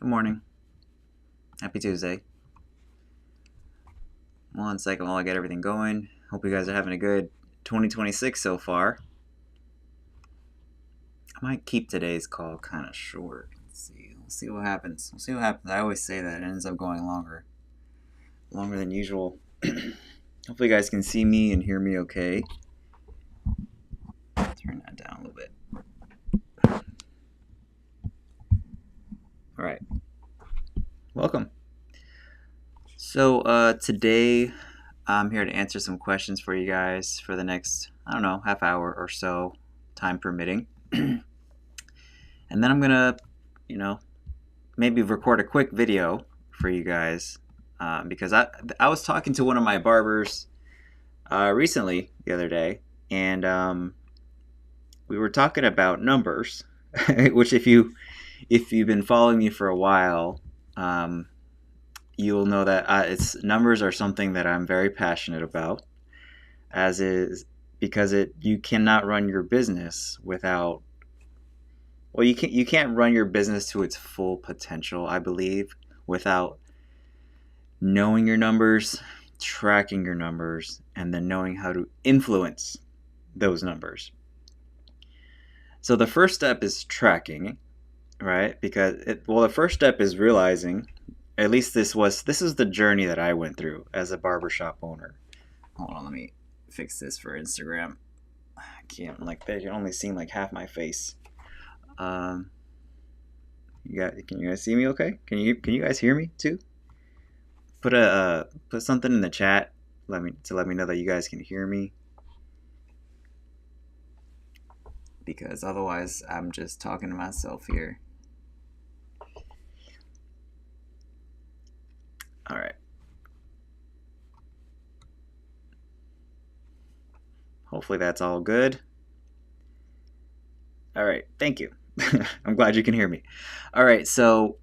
Good morning. Happy Tuesday. One second while I get everything going. Hope you guys are having a good 2026 so far. I might keep today's call kind of short. Let's see. We'll see what happens. We'll see what happens. I always say that. It ends up going longer than usual. Hopefully you guys can see me and hear me okay. Turn that down a little bit. All right. Welcome. So today I'm here to answer some questions for you guys for the next, half hour or so, time permitting. And then I'm gonna, maybe record a quick video for you guys because I was talking to one of my barbers recently the other day, and we were talking about numbers, which if you've been following me for a while, you'll know that numbers are something that I'm very passionate about, as is because you cannot run your business without. Well, you can't run your business to its full potential, I believe, without knowing your numbers, tracking your numbers, and then knowing how to influence those numbers. So the first step is tracking, right? Because the first step is realizing, at least this is the journey that I went through as a barbershop owner. Hold on, let me fix this for Instagram. I can't, they can only see like half my face. Can you guys see me okay? Can you guys hear me too? Put something in the chat let me know that you guys can hear me, because otherwise I'm just talking to myself here. All right. Hopefully that's all good. All right, thank you. I'm glad you can hear me. All right, so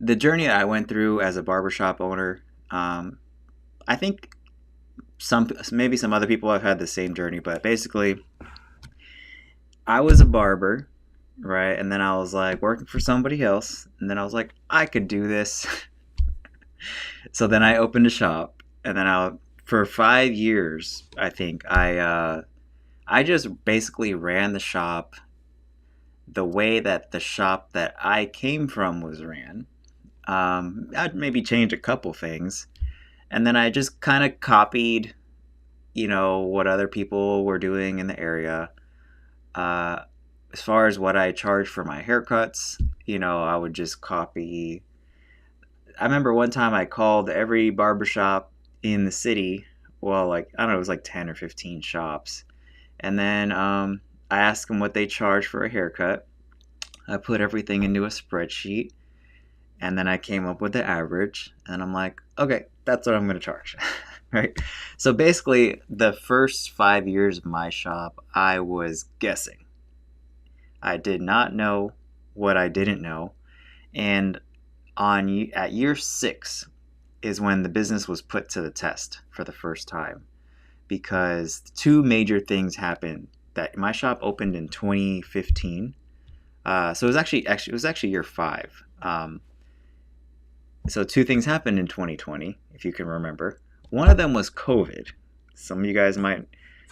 the journey I went through as a barbershop owner, I think maybe some other people have had the same journey, but basically, I was a barber, right? And then I was like working for somebody else, and then I was like, I could do this. So then I opened a shop, and then for 5 years, I think I just basically ran the shop the way that the shop that I came from was ran. I'd maybe change a couple things, and then I just kind of copied, what other people were doing in the area. As far as what I charged for my haircuts, I would just copy. I remember one time I called every barbershop in the city. Well, I don't know, it was like 10 or 15 shops. And then I asked them what they charged for a haircut. I put everything into a spreadsheet, and then I came up with the average, and I'm like, okay, that's what I'm going to charge. Right? So basically, the first 5 years of my shop, I was guessing. I did not know what I didn't know. And at year 6 is when the business was put to the test for the first time, because two major things happened. That my shop opened in 2015, so it was actually year 5. So two things happened in 2020, if you can remember. One of them was COVID. Some of you guys might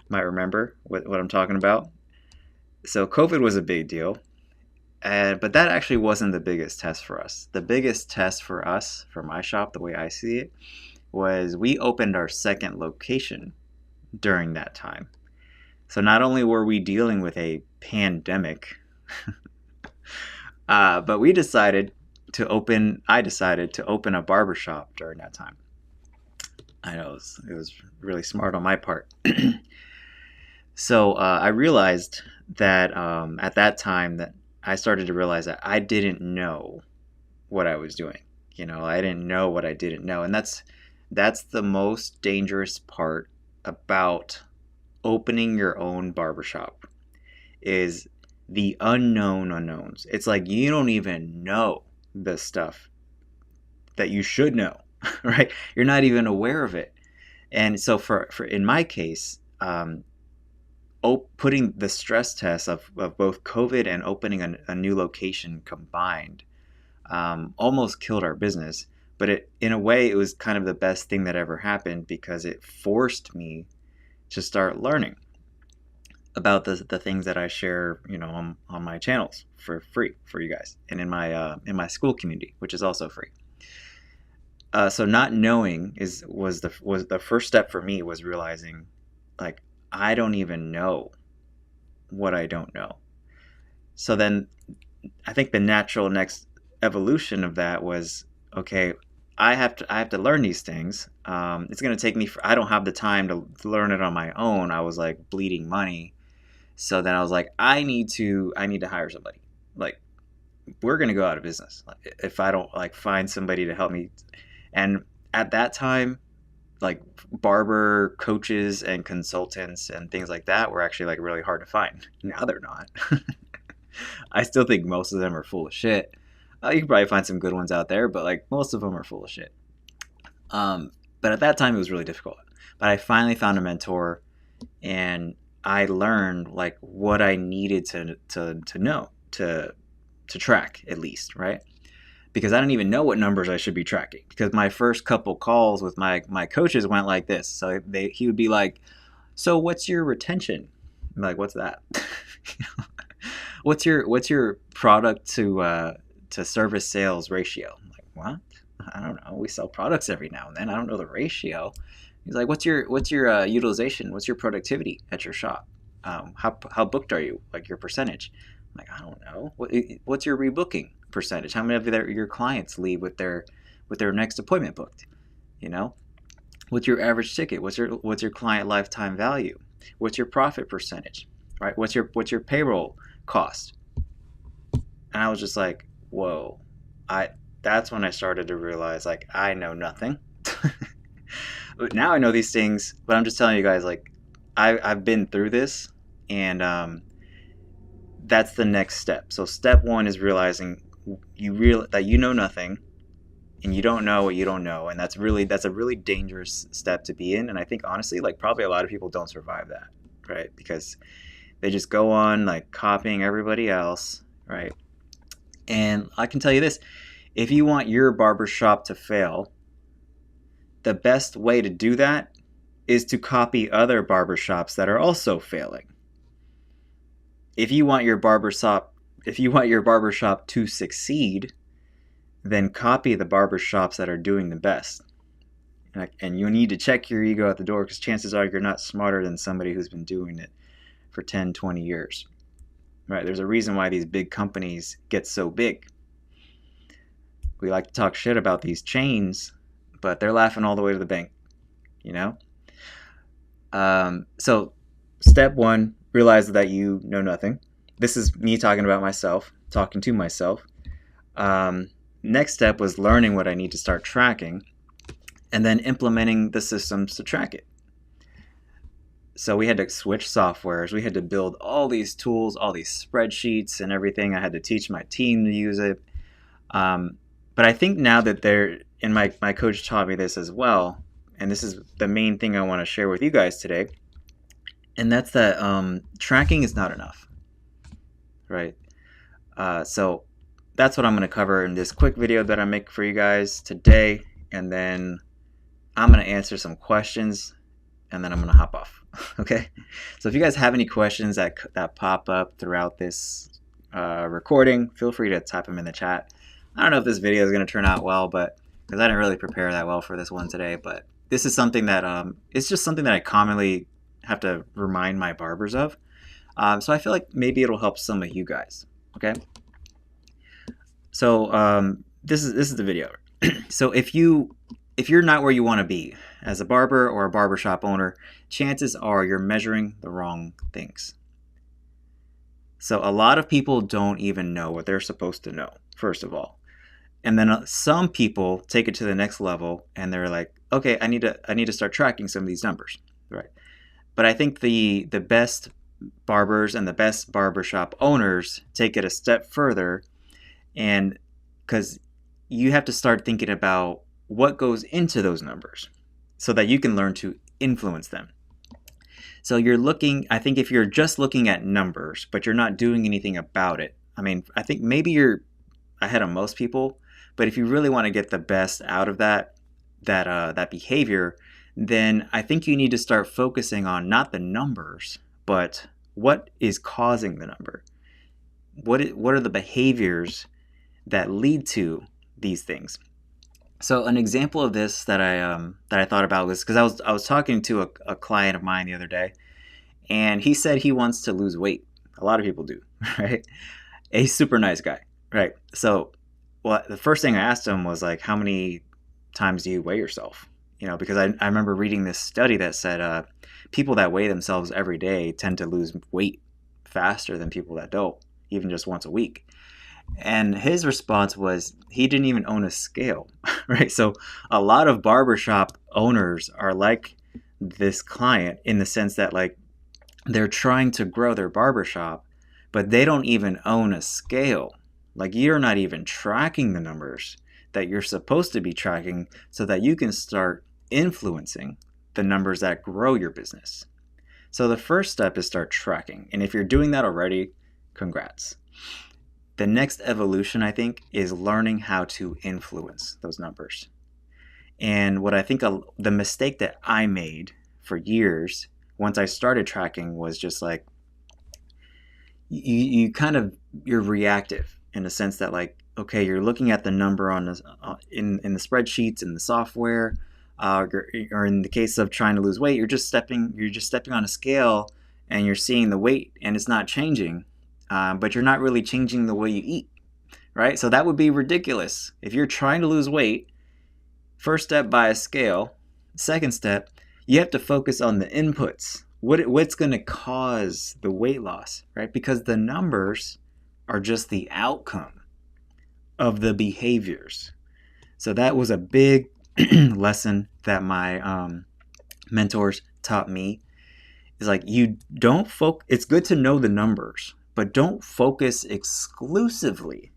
remember what I'm talking about. So COVID was a big deal, but that actually wasn't the biggest test for us. The biggest test for us, for my shop, the way I see it, was we opened our second location during that time. So not only were we dealing with a pandemic, but I decided to open a barbershop during that time. I know it was really smart on my part. So I realized that at that time that I started to realize that I didn't know what I was doing. I didn't know what I didn't know. And that's the most dangerous part about opening your own barbershop, is the unknown unknowns. It's like you don't even know the stuff that you should know, right? You're not even aware of it. And so for in my case, putting the stress test of both COVID and opening a new location combined, almost killed our business. But in a way, it was kind of the best thing that ever happened because it forced me to start learning about the things that I share, on my channels for free for you guys, and in my school community, which is also free. So not knowing was the first step for me, was realizing, like, I don't even know what I don't know. So then I think the natural next evolution of that was, okay, I have to learn these things. It's going to take me. I don't have the time to learn it on my own. I was like bleeding money. So then I was like, I need to hire somebody. Like, we're going to go out of business if I don't like find somebody to help me. And at that time, like, barber coaches and consultants and things like that were actually like really hard to find. Now they're not. I still think most of them are full of shit. You can probably find some good ones out there, but like most of them are full of shit. But at that time it was really difficult. But I finally found a mentor, and I learned like what I needed to know to track, at least, right? Because I didn't even know what numbers I should be tracking. Because my first couple calls with my coaches went like this. So he would be like, "So what's your retention?" I'm like, "What's that?" What's your product to service sales ratio? I'm like, what? I don't know. We sell products every now and then. I don't know the ratio. He's like, what's your utilization? What's your productivity at your shop? How booked are you? Like, your percentage? I'm like, I don't know. What's your rebooking percentage? How many of your clients leave with their next appointment booked? What's your average ticket? What's your client lifetime value? What's your profit percentage? Right? What's your payroll cost? And I was just like, whoa. That's when I started to realize, like, I know nothing. But now I know these things, but I'm just telling you guys, like, I've been through this, and that's the next step. So step one is realizing that you know nothing, and you don't know what you don't know, and that's a really dangerous step to be in. And I think, honestly, like, probably a lot of people don't survive that, right? Because they just go on like copying everybody else, right? And I can tell you this: if you want your barbershop to fail, the best way to do that is to copy other barbershops that are also failing. If you want your barbershop to succeed, then copy the barbershops that are doing the best. And you need to check your ego at the door, because chances are you're not smarter than somebody who's been doing it for 10, 20 years. Right? There's a reason why these big companies get so big. We like to talk shit about these chains, but they're laughing all the way to the bank, So step one, realize that you know nothing. This is me talking to myself. Next step was learning what I need to start tracking, and then implementing the systems to track it. So we had to switch softwares. We had to build all these tools, all these spreadsheets and everything. I had to teach my team to use it. But I think now that and my coach taught me this as well, and this is the main thing I want to share with you guys today, and that's that tracking is not enough, right? So that's what I'm going to cover in this quick video that I make for you guys today, and then I'm going to answer some questions, and then I'm going to hop off. Okay? So if you guys have any questions that pop up throughout this recording, feel free to type them in the chat. I don't know if this video is going to turn out well, but because I didn't really prepare that well for this one today, but this is something that it's just something that I commonly have to remind my barbers of. So I feel like maybe it'll help some of you guys. Okay? So this is the video. So if you're not where you want to be as a barber or a barbershop owner, chances are you're measuring the wrong things. So a lot of people don't even know what they're supposed to know, first of all. And then some people take it to the next level, and they're like, okay, I need to start tracking some of these numbers, right? But I think the best barbers and the best barbershop owners take it a step further, and because you have to start thinking about what goes into those numbers so that you can learn to influence them. So I think if you're just looking at numbers, but you're not doing anything about it, I mean, I think maybe you're ahead of most people. But if you really want to get the best out of that behavior, then I think you need to start focusing on not the numbers, but what is causing the number. What are the behaviors that lead to these things? So an example of this that I thought about was because I was talking to a client of mine the other day, and he said he wants to lose weight. A lot of people do, right? A super nice guy, right? So, well, the first thing I asked him was like, how many times do you weigh yourself? Because I remember reading this study that said people that weigh themselves every day tend to lose weight faster than people that don't, even just once a week. And his response was he didn't even own a scale, right? So a lot of barbershop owners are like this client in the sense that like they're trying to grow their barbershop, but they don't even own a scale. Like you're not even tracking the numbers that you're supposed to be tracking so that you can start influencing the numbers that grow your business. So the first step is start tracking. And if you're doing that already, congrats. The next evolution, I think, is learning how to influence those numbers. And what I think the mistake that I made for years once I started tracking was just like you're reactive in the sense that like, okay, you're looking at the number on in the spreadsheets in the software, or in the case of trying to lose weight, you're just stepping on a scale and you're seeing the weight and it's not changing, but you're not really changing the way you eat, right? So that would be ridiculous. If you're trying to lose weight, first step, buy a scale. Second step, you have to focus on the inputs. What's going to cause the weight loss, right? Because the numbers are just the outcome of the behaviors. So that was a big lesson that my mentors taught me. Is like you don't focus. It's good to know the numbers, but don't focus exclusively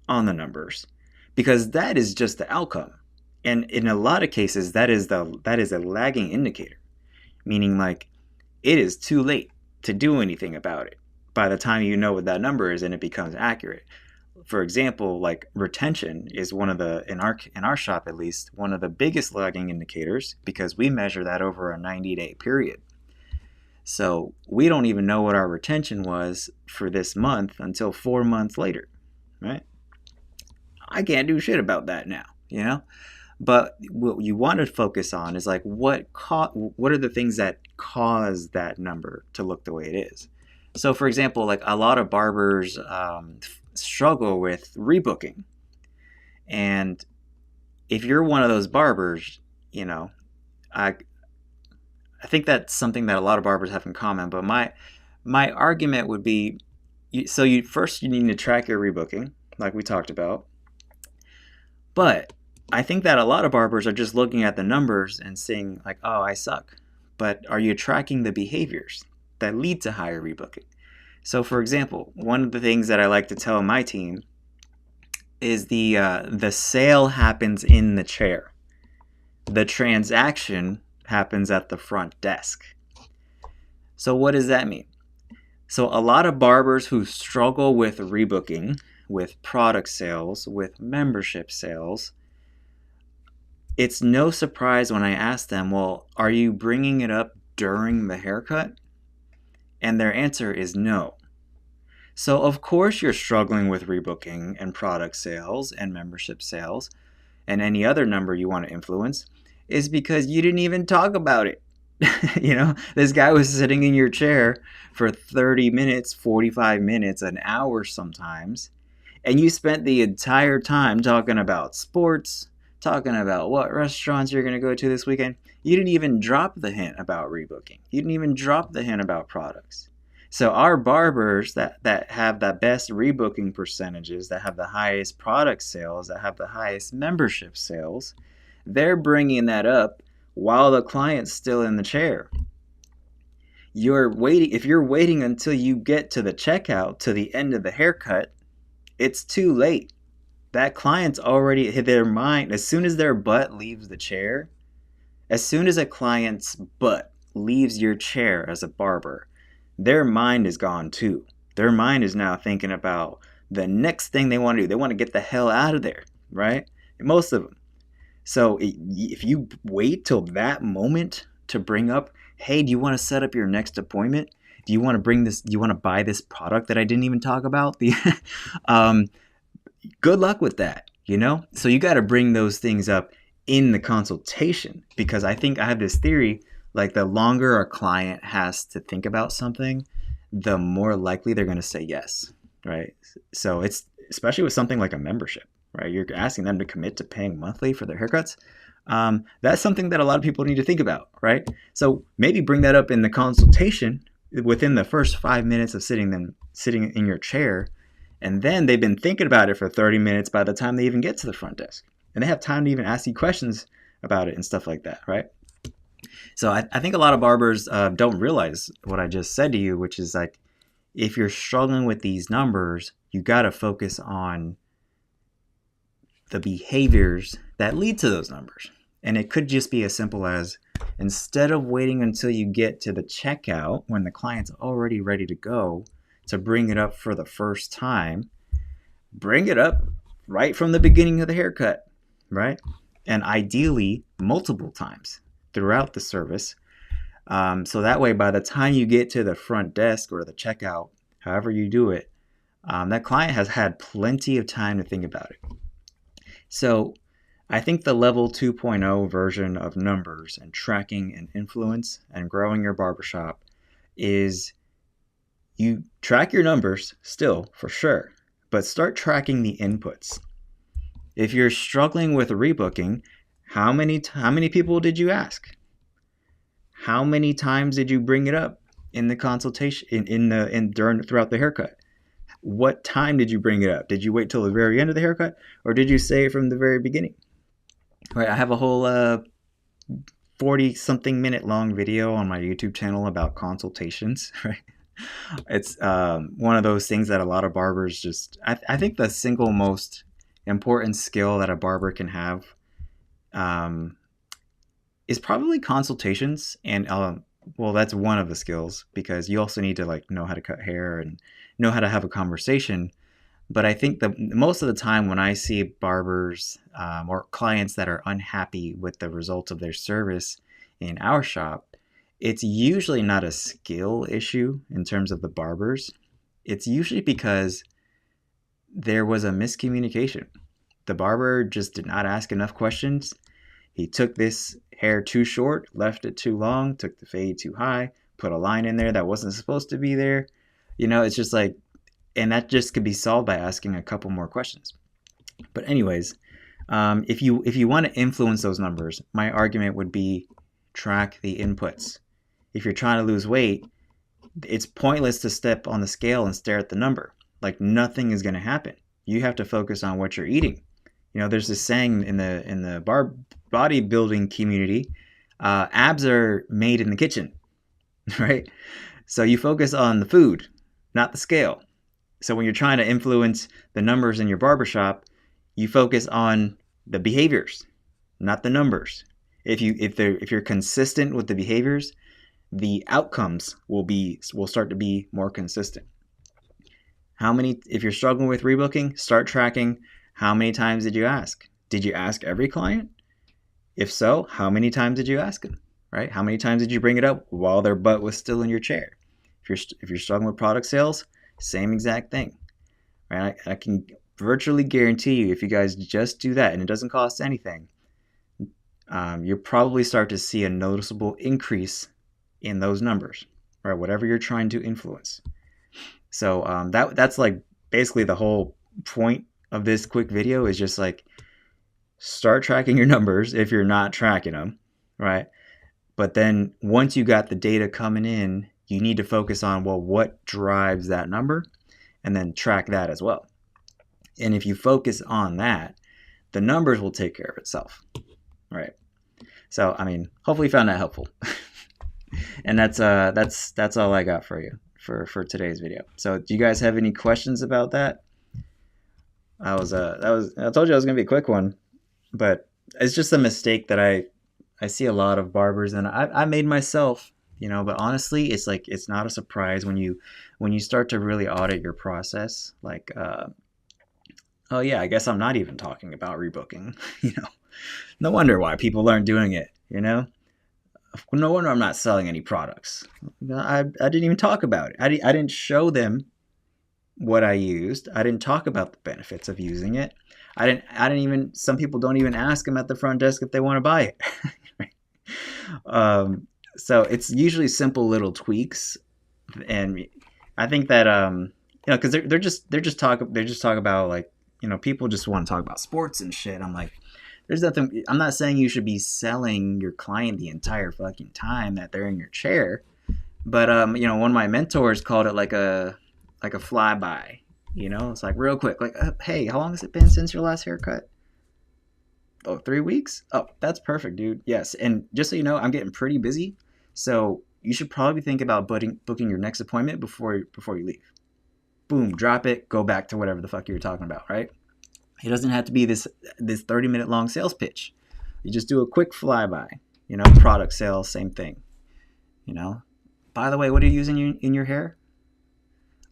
on the numbers because that is just the outcome. And in a lot of cases, that is a lagging indicator, meaning like it is too late to do anything about it by the time you know what that number is and it becomes accurate. For example, like retention is one of the in our shop at least one of the biggest lagging indicators because we measure that over a 90-day period. So we don't even know what our retention was for this month until 4 months later, right? I can't do shit about that now. But what you want to focus on is like what are the things that cause that number to look the way it is. So for example, like a lot of barbers struggle with rebooking. And if you're one of those barbers, I think that's something that a lot of barbers have in common. But my argument would be, you need to track your rebooking, like we talked about. But I think that a lot of barbers are just looking at the numbers and saying like, oh, I suck. But are you tracking the behaviors that lead to higher rebooking? So for example, one of the things that I like to tell my team is the sale happens in the chair. The transaction happens at the front desk. So what does that mean? So a lot of barbers who struggle with rebooking, with product sales, with membership sales, it's no surprise when I ask them, well, are you bringing it up during the haircut? And their answer is no. So of course you're struggling with rebooking and product sales and membership sales and any other number you want to influence is because you didn't even talk about it. This guy was sitting in your chair for 30 minutes, 45 minutes, an hour sometimes, and you spent the entire time talking about sports, talking about what restaurants you're going to go to this weekend. You didn't even drop the hint about rebooking. You didn't even drop the hint about products. So our barbers that have the best rebooking percentages, that have the highest product sales, that have the highest membership sales, they're bringing that up while the client's still in the chair. If you're waiting until you get to the checkout, to the end of the haircut, it's too late. That client's already hit their mind. As soon as their butt leaves the chair, as soon as a client's butt leaves your chair as a barber, their mind is gone too. Their mind is now thinking about the next thing they want to do, they want to get the hell out of there, right? Most of them. So if you wait till that moment to bring up, hey, do you want to set up your next appointment? Do you want to bring this? Do you want to buy this product that I didn't even talk about? Good luck with that, you know? So you got to bring those things up in the consultation, because I think I have this theory, like the longer a client has to think about something, the more likely they're going to say yes, right? So it's especially with something like a membership, right? You're asking them to commit to paying monthly for their haircuts. That's something that a lot of people need to think about, right? So maybe bring that up in the consultation within the first 5 minutes of sitting in your chair. And then they've been thinking about it for 30 minutes by the time they even get to the front desk. And they have time to even ask you questions about it and stuff like that, right? So I think a lot of barbers don't realize what I just said to you, which is like, if you're struggling with these numbers, you got to focus on the behaviors that lead to those numbers. And it could just be as simple as, instead of waiting until you get to the checkout when the client's already ready to go to bring it up for the first time, bring it up right from the beginning of the haircut, right? And ideally multiple times throughout the service. So that way, by the time you get to the front desk or the checkout, however you do it, that client has had plenty of time to think about it. So I think the level 2.0 version of numbers and tracking and influence and growing your barbershop is, you track your numbers still for sure, but start tracking the inputs. If you're struggling with rebooking, how many people did you ask? How many times did you bring it up in the consultation, throughout the haircut? What time did you bring it up? Did you wait till the very end of the haircut, or did you say it from the very beginning? Right, I have a whole 40-something minute long video on my YouTube channel about consultations. Right, it's one of those things that a lot of barbers just. I think the single most important skill that a barber can have is probably consultations, and well, that's one of the skills, because you also need to like know how to cut hair and know how to have a conversation. But I think that most of the time when I see barbers or clients that are unhappy with the results of their service in our shop, it's usually not a skill issue in terms of the barbers. It's usually because there was a miscommunication. The barber just did not ask enough questions. He took this hair too short, left it too long, took the fade too high, put a line in there that wasn't supposed to be there. You know, it's just like, and that just could be solved by asking a couple more questions. But anyways, if you want to influence those numbers, my argument would be track the inputs. If you're trying to lose weight, it's pointless to step on the scale and stare at the number. Like, nothing is going to happen. You have to focus on what you're eating. You know, there's this saying in the bodybuilding community, abs are made in the kitchen, right? So you focus on the food, not the scale. So when you're trying to influence the numbers in your barbershop, you focus on the behaviors, not the numbers. If you're consistent with the behaviors, the outcomes will start to be more consistent. If you're struggling with rebooking, start tracking. How many times did you ask? Did you ask every client? If so, how many times did you ask them? Right? How many times did you bring it up while their butt was still in your chair? If you're struggling with product sales, same exact thing. Right? I can virtually guarantee you, if you guys just do that, and it doesn't cost anything, you'll probably start to see a noticeable increase in those numbers, right? Whatever you're trying to influence. So that's like basically the whole point of this quick video, is just like, start tracking your numbers if you're not tracking them, right? But then once you got the data coming in, you need to focus on, well, what drives that number, and then track that as well. And if you focus on that, the numbers will take care of itself, right? So, I mean, hopefully you found that helpful. And that's all I got for you for today's video. So do you guys have any questions about that? I told you I was gonna be a quick one, but it's just a mistake that I see a lot of barbers, and I made myself, you know. But honestly, it's like, it's not a surprise when you start to really audit your process. Like Oh yeah, I guess I'm not even talking about rebooking. You know, no wonder why people aren't doing it. You know, no wonder I'm not selling any products. I didn't even talk about it. I didn't show them what I used. I didn't talk about the benefits of using it. I didn't even. Some people don't even ask them at the front desk if they want to buy it. um, so it's usually simple little tweaks, and I think that because they're just talking about like people just want to talk about sports and shit. I'm like, there's nothing. I'm not saying you should be selling your client the entire fucking time that they're in your chair, but one of my mentors called it like a flyby. It's like real quick, like, hey, how long has it been since your last haircut? Oh, 3 weeks? Oh, that's perfect, dude. Yes. And just so you know, I'm getting pretty busy. So you should probably think about booking your next appointment before you leave. Boom, drop it, go back to whatever the fuck you were talking about, right? It doesn't have to be this 30-minute long sales pitch. You just do a quick flyby. Product sales, same thing. By the way, what are you using in your hair?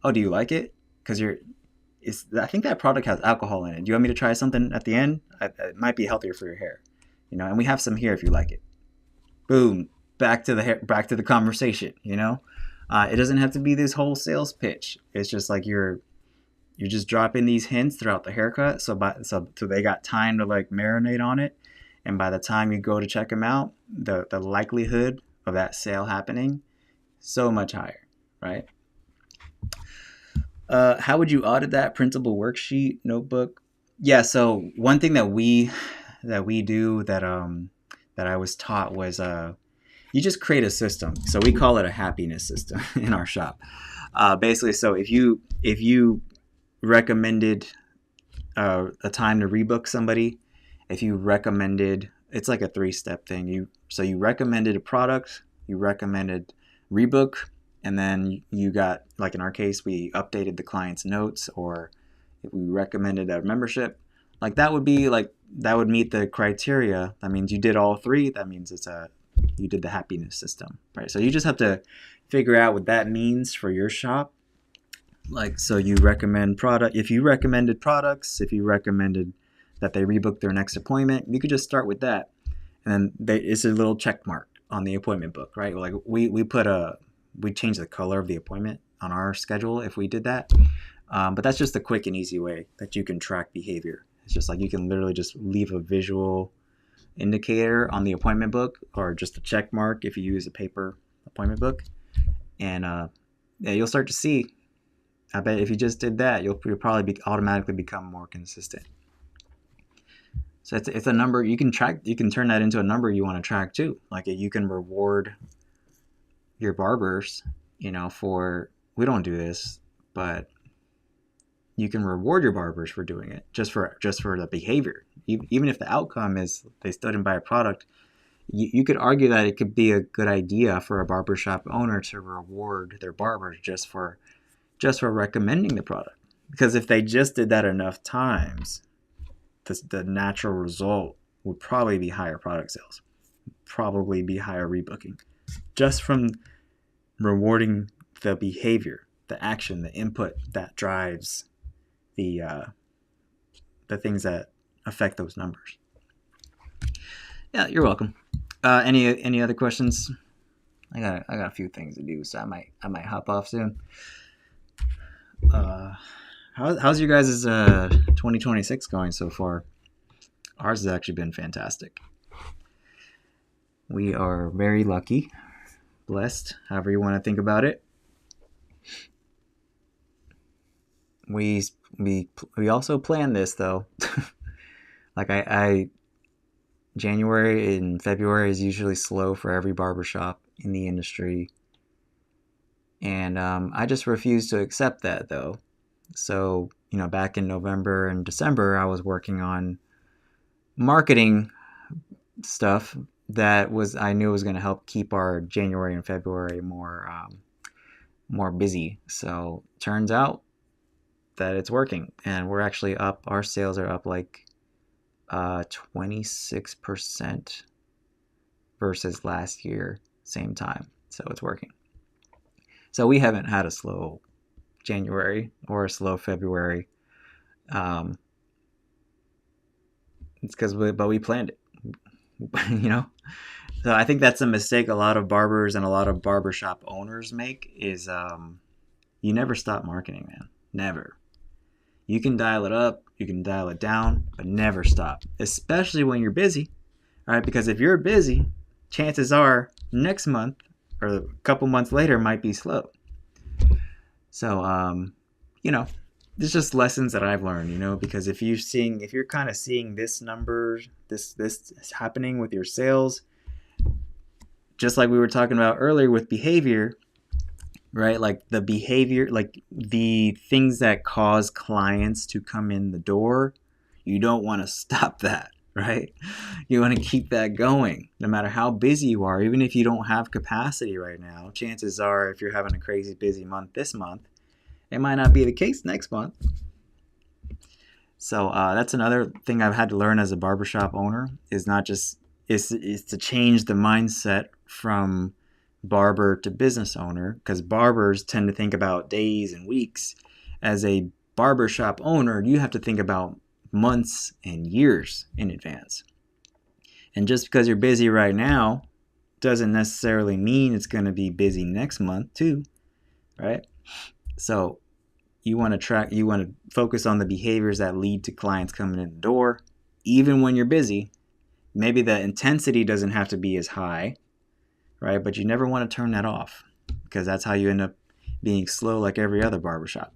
Oh, do you like it? Because I think that product has alcohol in it. Do you want me to try something at the end? It might be healthier for your hair. And we have some here if you like it. Boom, back to the conversation. It doesn't have to be this whole sales pitch. It's just like you're just dropping these hints throughout the haircut, so they got time to like marinate on it, and by the time you go to check them out, the likelihood of that sale happening so much higher, right? How would you audit that printable worksheet notebook? Yeah, so one thing that we do that I was taught was you just create a system. So we call it a happiness system in our shop. Basically, so if you recommended a time to rebook somebody, if you recommended, it's like a 3-step thing. You recommended a product, you recommended rebook, and then you got, like in our case, we updated the client's notes, or if we recommended a membership, like that would meet the criteria. That means you did all 3. That means you did the happiness system, right? So you just have to figure out what that means for your shop. Like, so you recommend product. If you recommended products, if you recommended that they rebook their next appointment, you could just start with that, and then it's a little check mark on the appointment book, right? Like we change the color of the appointment on our schedule if we did that. But that's just a quick and easy way that you can track behavior. It's just like you can literally just leave a visual indicator on the appointment book, or just a check mark if you use a paper appointment book, and you'll start to see. I bet if you just did that, you'll probably automatically become more consistent. So it's a number you can track. You can turn that into a number you want to track too. Like you can reward your barbers, we don't do this, but you can reward your barbers for doing it just for the behavior. Even if the outcome is they stood and buy a product, you could argue that it could be a good idea for a barbershop owner to reward their barbers just for recommending the product. Because if they just did that enough times, the natural result would probably be higher product sales, probably be higher rebooking, just from rewarding the behavior, the action, the input that drives the things that affect those numbers. Yeah, you're welcome. Any other questions? I got a few things to do, so I might hop off soon. How's your guys' 2026 going so far? Ours has actually been fantastic. We are very lucky, blessed, however you want to think about it. We also planned this though. Like I January and February is usually slow for every barbershop in the industry. And I just refuse to accept that though. So, back in November and December, I was working on marketing stuff that I knew was going to help keep our January and February more busy. So turns out that it's working, and we're actually up. Our sales are up like 26% versus last year, same time. So it's working. So we haven't had a slow January or a slow February. It's because we planned it, you know. So I think that's a mistake a lot of barbers and a lot of barbershop owners make is you never stop marketing, man. Never. You can dial it up, you can dial it down, but never stop, especially when you're busy. All right, because if you're busy, chances are next month or a couple months later might be slow. So, you know, there's just lessons that I've learned, you know, because if you're kind of seeing this number, this is happening with your sales, just like we were talking about earlier with behavior, right? Like the behavior, like the things that cause clients to come in the door, you don't want to stop that, right? You want to keep that going no matter how busy you are. Even if you don't have capacity right now, chances are if you're having a crazy busy month this month, it might not be the case next month. So that's another thing I've had to learn as a barbershop owner is not just is to change the mindset from barber to business owner, because barbers tend to think about days and weeks. As a barbershop owner, you have to think about months and years in advance. And just because you're busy right now doesn't necessarily mean it's going to be busy next month too, right? So you want to focus on the behaviors that lead to clients coming in the door, even when you're busy. Maybe the intensity doesn't have to be as high, right? But you never want to turn that off because that's how you end up being slow like every other barbershop.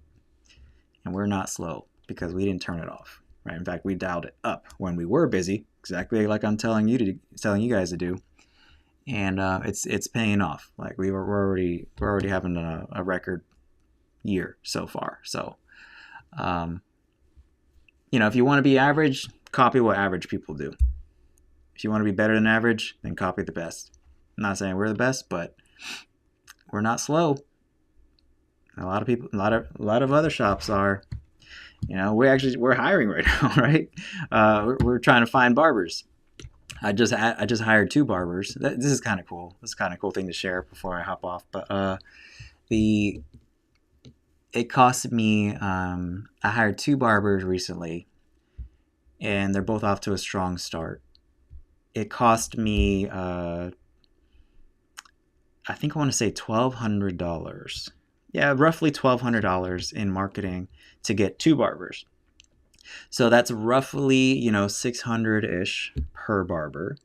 And we're not slow because we didn't turn it off, right? In fact, we dialed it up when we were busy, exactly like I'm telling you guys to do. And it's paying off. Like we're already having a record year so far. So, you know, if you want to be average, copy what average people do. If you want to be better than average, then copy the best. I'm not saying we're the best, but we're not slow. A lot of people, a lot of other shops are. You know, we're hiring right now, right? We're trying to find barbers. I just hired 2 barbers. This is kind of cool. This is kind of cool thing to share before I hop off. But it cost me. I hired 2 barbers recently, and they're both off to a strong start. It cost me, I think I want to say $1,200. Yeah, roughly $1,200 in marketing to get 2 barbers. So that's roughly, you know, $600-ish per barber.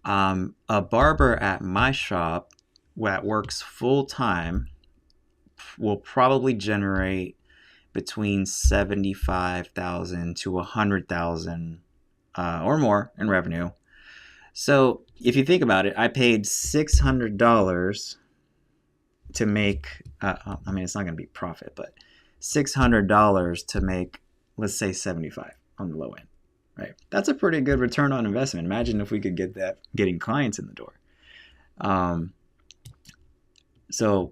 A barber at my shop that works full time will probably generate between $75,000 to $100,000 or more in revenue. So if you think about it, I paid $600 to make, I mean, it's not going to be profit, but $600 to make, let's say 75 on the low end, right? That's a pretty good return on investment. Imagine if we could get that, getting clients in the door. So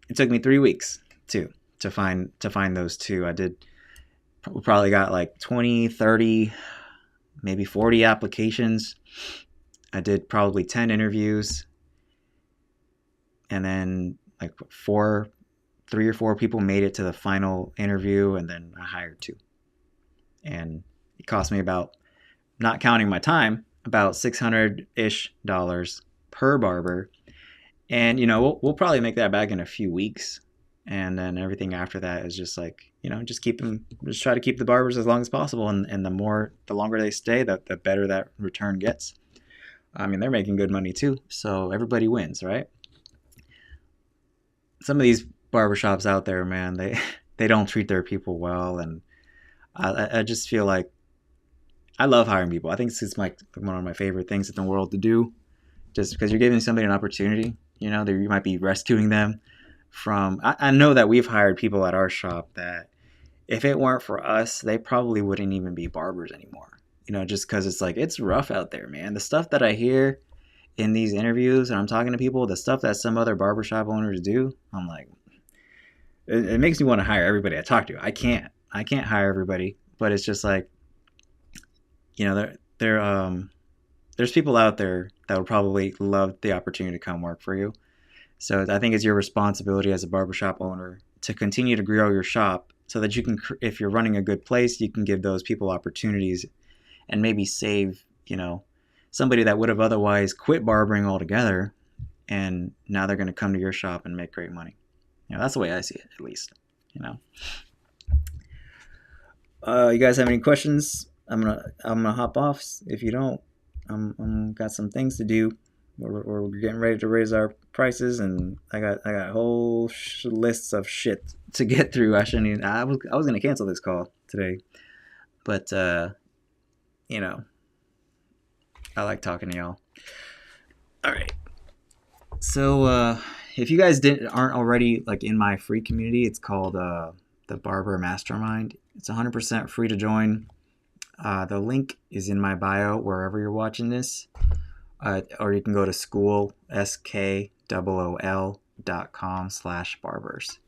it took me 3 weeks to find those 2. We probably got like 20, 30, maybe 40 applications. I did probably 10 interviews, and then like 3 or 4 people made it to the final interview, and then I hired 2. And it cost me about, not counting my time, about $600-ish per barber. And, you know, we'll probably make that back in a few weeks. And then everything after that is just like, you know, just try to keep the barbers as long as possible. And the longer they stay, the better that return gets. I mean, they're making good money too. So everybody wins, right? Some of these barbershops out there, man, they don't treat their people well. And I just feel like I love hiring people. I think it's like one of my favorite things in the world to do, just because you're giving somebody an opportunity. You know, you might be rescuing them from. I know that we've hired people at our shop that if it weren't for us, they probably wouldn't even be barbers anymore. You know, just because it's like, it's rough out there, man. The stuff that I hear in these interviews and I'm talking to people, the stuff that some other barbershop owners do, I'm like, it makes me want to hire everybody I talk to. I can't hire everybody, but it's just like, you know, there's people out there that would probably love the opportunity to come work for you. So I think it's your responsibility as a barbershop owner to continue to grow your shop so that you can, if you're running a good place, you can give those people opportunities and maybe save, somebody that would have otherwise quit barbering altogether, and now they're going to come to your shop and make great money. That's the way I see it, at least. You guys have any questions? I'm gonna hop off. If you don't, I'm got some things to do. We're getting ready to raise our prices, and I got whole lists of shit to get through. I was gonna cancel this call today, but I like talking to y'all. All right. So if you guys aren't already like in my free community, it's called the Barber Mastermind. It's 100% free to join. The link is in my bio wherever you're watching this, or you can go to school.com/barbers.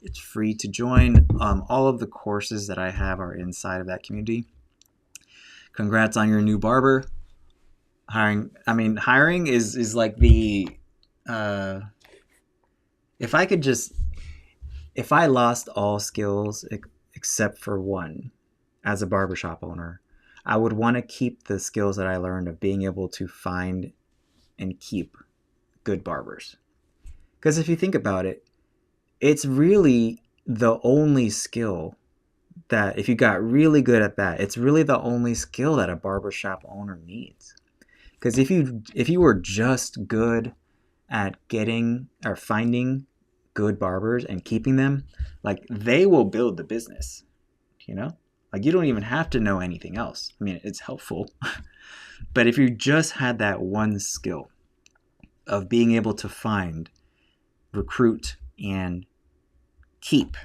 It's free to join. All of the courses that I have are inside of that community. Congrats on your new barber. Hiring is like the if I lost all skills except for one as a barbershop owner, I would want to keep the skills that I learned of being able to find and keep good barbers. Because if you think about it, it's really the only skill that, if you got really good at that, it's really the only skill that a barbershop owner needs. Because if you were just good at getting or finding good barbers and keeping them, like, they will build the business, Like, you don't even have to know anything else. I mean, it's helpful. But if you just had that one skill of being able to find, recruit, and keep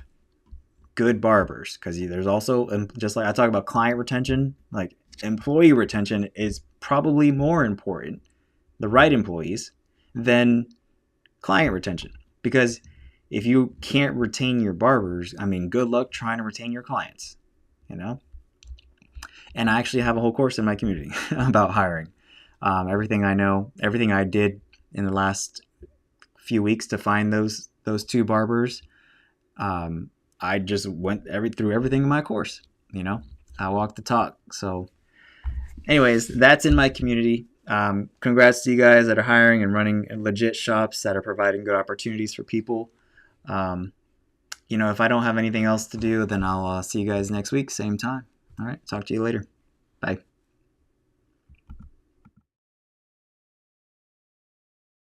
good barbers, because there's also, just like I talk about client retention, like employee retention is probably more important, the right employees, than client retention. Because if you can't retain your barbers, good luck trying to retain your clients, And I actually have a whole course in my community about hiring. Everything I know, everything I did in the last few weeks to find those two barbers, I just went through everything in my course. I walked the talk. So anyways, that's in my community. Congrats to you guys that are hiring and running legit shops that are providing good opportunities for people. If I don't have anything else to do, then I'll see you guys next week, same time. All right. Talk to you later. Bye.